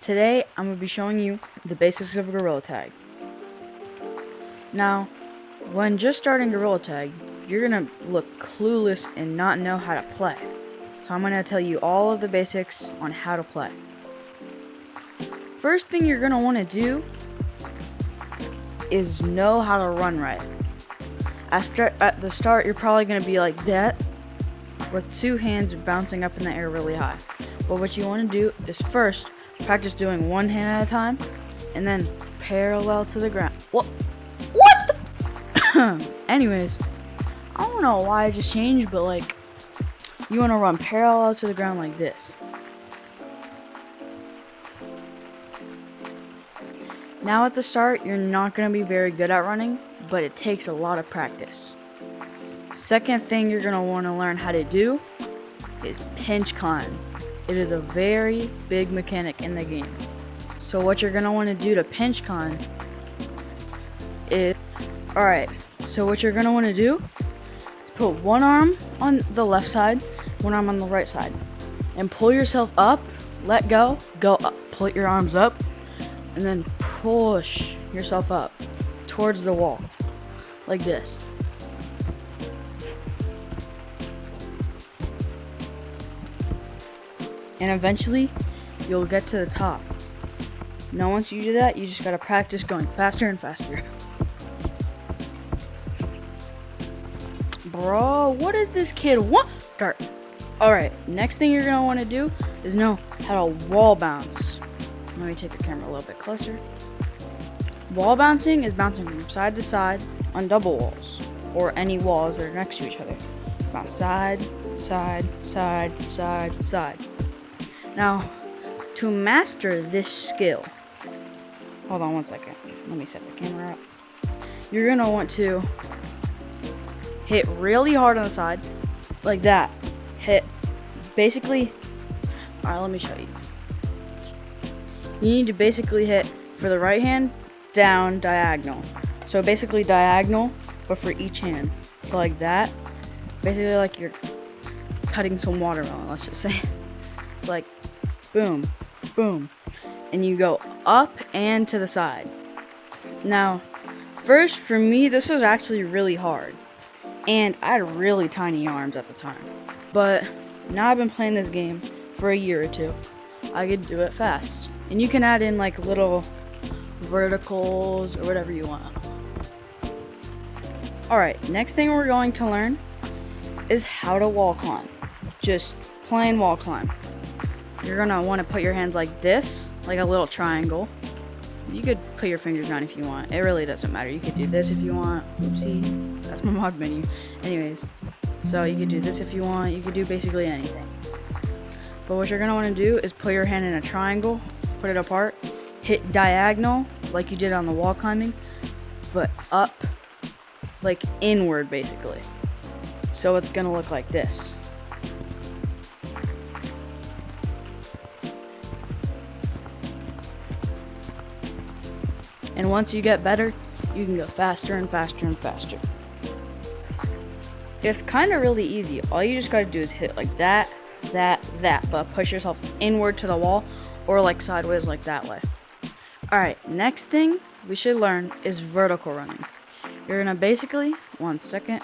Today I'm going to be showing you the basics of Gorilla Tag. Now, when just starting Gorilla Tag, you're going to look clueless and not know how to play. So I'm going to tell you all of the basics on how to play. First thing you're going to want to do is know how to run right. At the start, you're probably going to be like that, with two hands bouncing up in the air really high. But what you want to do is first practice doing one hand at a time, and then parallel to the ground. What the? Anyways, I don't know why I just changed, but like, you want to run parallel to the ground like this. Now at the start, you're not going to be very good at running, but it takes a lot of practice. Second thing you're going to want to learn how to do is pinch climb. It is a very big mechanic in the game. So what you're going to want to do to pinch climb is, so what you're going to want to do is put one arm on the left side, one arm on the right side, and pull yourself up, let go, go up, pull your arms up, and then push yourself up towards the wall, like this. And eventually, you'll get to the top. Now once you do that, you just gotta practice going faster and faster. Bro, what is this kid want? Start. Alright, next thing you're gonna wanna do is know how to wall bounce. Let me take the camera a little bit closer. Wall bouncing is bouncing from side to side on double walls, or any walls that are next to each other. Bounce side, side, side, side, side. Now, to master this skill, hold on one second, let me set the camera up. You're going to want to hit really hard on the side, like that. Hit, basically, alright, let me show you. You need to basically hit, for the right hand, down, diagonal. So basically diagonal, but for each hand. So like that, basically like you're cutting some watermelon, let's just say. It's like, boom, boom, and you go up and to the side. Now, first for me, this was actually really hard, and I had really tiny arms at the time. But now I've been playing this game for a year or two, I could do it fast. And you can add in like little verticals or whatever you want. Alright, next thing we're going to learn is how to wall climb. Just plain wall climb. You're gonna want to put your hands like this, like a little triangle. You could put your fingers down if you want. It really doesn't matter. You could do this if you want. Oopsie, that's my mod menu. Anyways, so you could do this if you want. You could do basically anything. But what you're gonna want to do is put your hand in a triangle, put it apart, hit diagonal like you did on the wall climbing, but up, like inward basically. So it's gonna look like this. And once you get better, you can go faster and faster and faster. It's kind of really easy. All you just gotta do is hit like that, that, but push yourself inward to the wall, or like sideways like that way. Alright, next thing we should learn is vertical running. You're gonna basically, one second,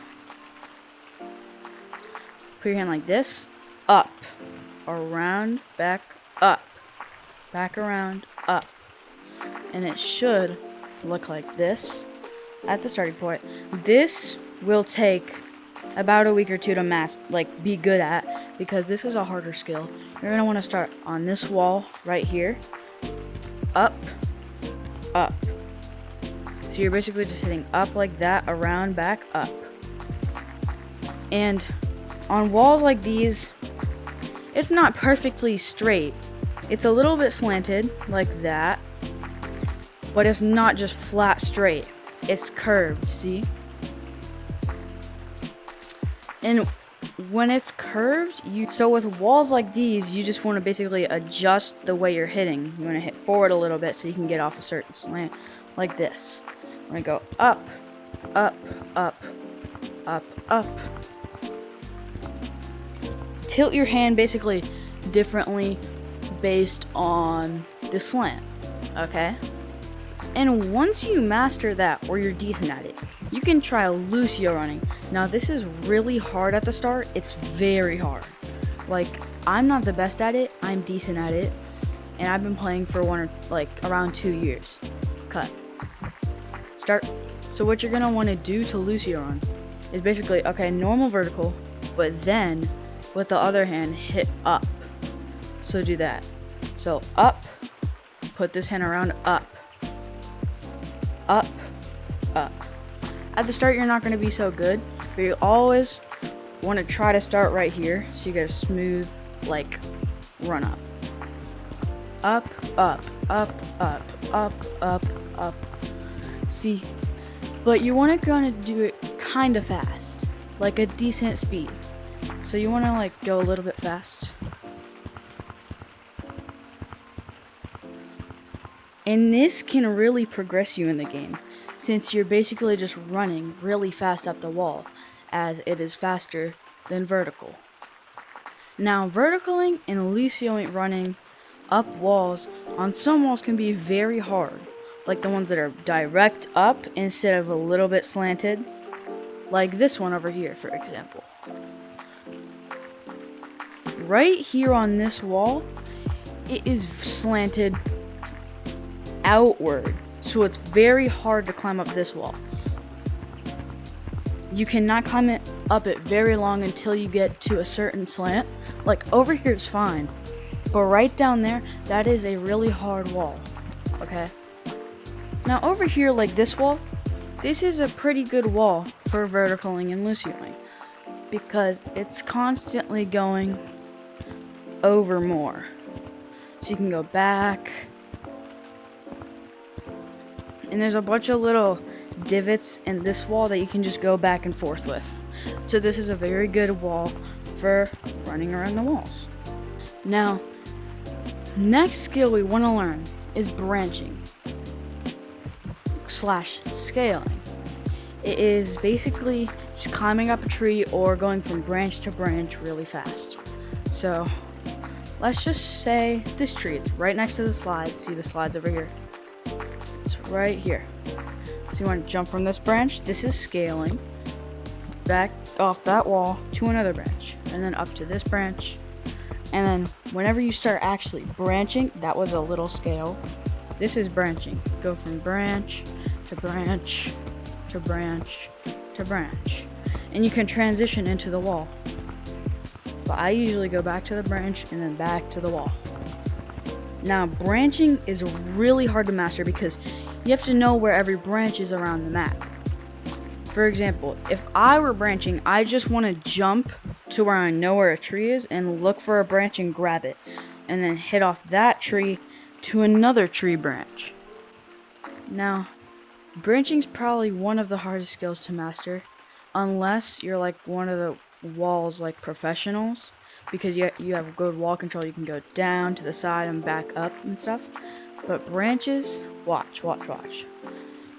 put your hand like this, up, around, back, up, back around, up. And it should look like this at the starting point. This will take about a week or two to be good at, because this is a harder skill. You're gonna want to start on this wall right here, up, up. So you're basically just hitting up like that, around, back, up. And on walls like these, it's not perfectly straight. It's a little bit slanted like that. But it's not just flat straight. It's curved, see? And when it's curved, so with walls like these, you just want to basically adjust the way you're hitting. You want to hit forward a little bit so you can get off a certain slant, like this. You want to go up, up, up, up, up. Tilt your hand basically differently based on the slant, okay? And once you master that, or you're decent at it, you can try lucio running. Now this is really hard at the start. It's very hard. Like, I'm not the best at it, I'm decent at it, and I've been playing for around 2 years. Cut. Start. So what you're gonna wanna do to lucio run is basically, okay, normal vertical, but then with the other hand, hit up. So do that. So up, put this hand around, up, up, up. At the start, you're not going to be so good, but you always want to try to start right here so you get a smooth, run up. Up, up, up, up, up, up, up. See, but you want to kind of do it kind of fast, like a decent speed. So you want to go a little bit fast. And this can really progress you in the game, since you're basically just running really fast up the wall, as it is faster than vertical. Now, verticaling and lucioing running up walls on some walls can be very hard, like the ones that are direct up instead of a little bit slanted, like this one over here, for example. Right here on this wall, it is slanted outward, so it's very hard to climb up this wall. You cannot climb it up it very long until you get to a certain slant. Like over here it's fine, but right down there, that is a really hard wall. Okay. Now over here, like this wall, this is a pretty good wall for verticaling and lucioing, because it's constantly going over more. So you can go back, and there's a bunch of little divots in this wall that you can just go back and forth with. So this is a very good wall for running around the walls. Now, next skill we want to learn is branching / scaling. It is basically just climbing up a tree or going from branch to branch really fast. So let's just say this tree, it's right next to the slide. See the slides over here? It's right here. So you want to jump from this branch, this is scaling, back off that wall to another branch, and then up to this branch. And then whenever you start actually branching, that was a little scale. This is branching. Go from branch to branch to branch to branch. And you can transition into the wall. But I usually go back to the branch and then back to the wall. Now, branching is really hard to master because you have to know where every branch is around the map. For example, if I were branching, I just want to jump to where I know where a tree is and look for a branch and grab it, and then hit off that tree to another tree branch. Now, branching is probably one of the hardest skills to master, unless you're like one of the walls professionals, because you have good wall control. You can go down to the side and back up and stuff. But branches, watch.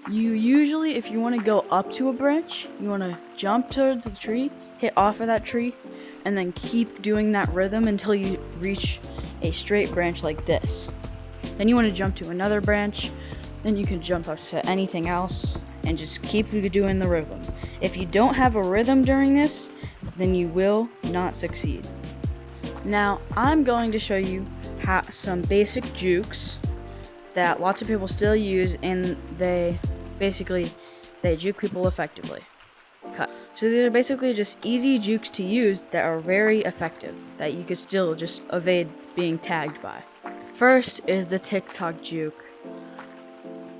You usually, if you want to go up to a branch, you want to jump towards the tree, hit off of that tree, and then keep doing that rhythm until you reach a straight branch like this. Then you want to jump to another branch, then you can jump up to anything else, and just keep doing the rhythm. If you don't have a rhythm during this, then you will not succeed. Now, I'm going to show you some basic jukes that lots of people still use, and they juke people effectively. Cut. So these are basically just easy jukes to use that are very effective, that you could still just evade being tagged by. First is the TikTok juke.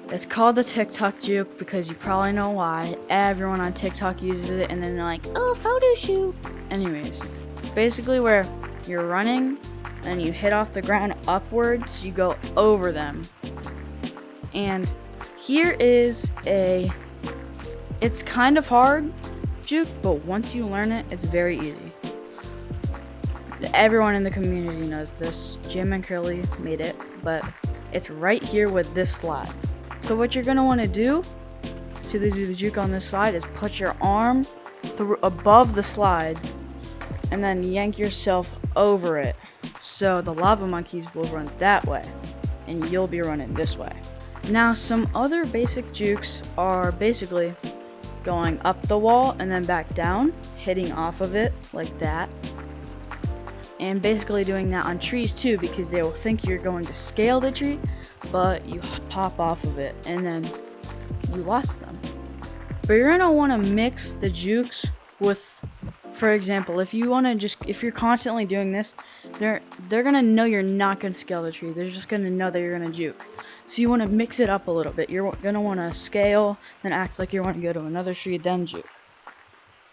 It's called the TikTok juke because you probably know why. Everyone on TikTok uses it, and then they're like, oh, photo shoot. Anyways, it's basically where you're running and you hit off the ground upwards, so you go over them. And here is it's kind of hard juke, but once you learn it, it's very easy. Everyone in the community knows this. Jim and Curly made it, but it's right here with this slide. So what you're going to want to do to do the juke on this slide is put your arm above the slide and then yank yourself over it. So the lava monkeys will run that way. and you'll be running this way. Now, some other basic jukes are basically going up the wall and then back down, hitting off of it like that. And basically doing that on trees too, because they will think you're going to scale the tree, but you pop off of it and then you lost them. But you're gonna want to mix the jukes with, for example, if you're constantly doing this, they're gonna know you're not gonna scale the tree. They're just gonna know that you're gonna juke. So you want to mix it up a little bit. You're gonna want to scale, then act like you want to go to another tree, then juke.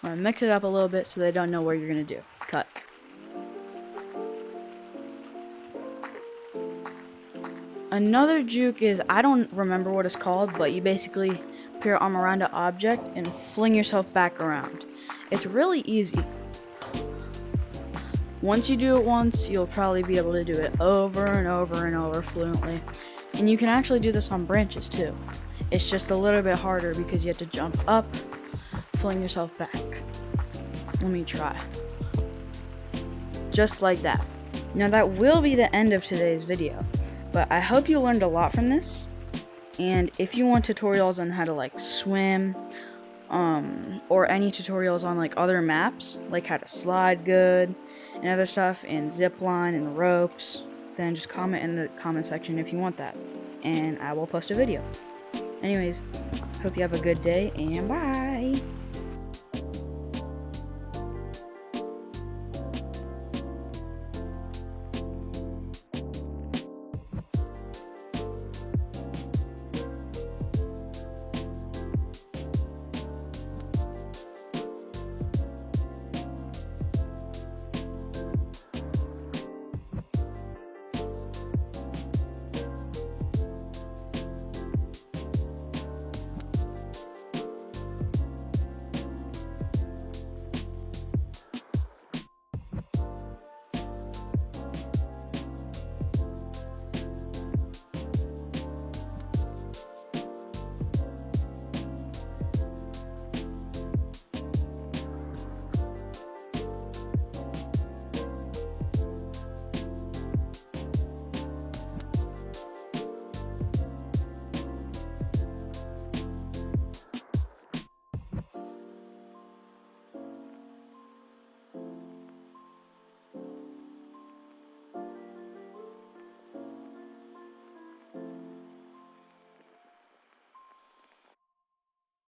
Want to mix it up a little bit so they don't know what you're gonna do. Cut. Another juke is, I don't remember what it's called, but you basically put your arm around an object and fling yourself back around. It's really easy. Once you do it once, you'll probably be able to do it over and over and over fluently. And you can actually do this on branches too. It's just a little bit harder because you have to jump up, fling yourself back. Let me try. Just like that. Now that will be the end of today's video, but I hope you learned a lot from this. And if you want tutorials on how to like swim, or any tutorials on like other maps, like how to slide good and other stuff, and zip line and ropes, then just comment in the comment section if you want that, and I will post a video. Anyways, hope you have a good day, and bye.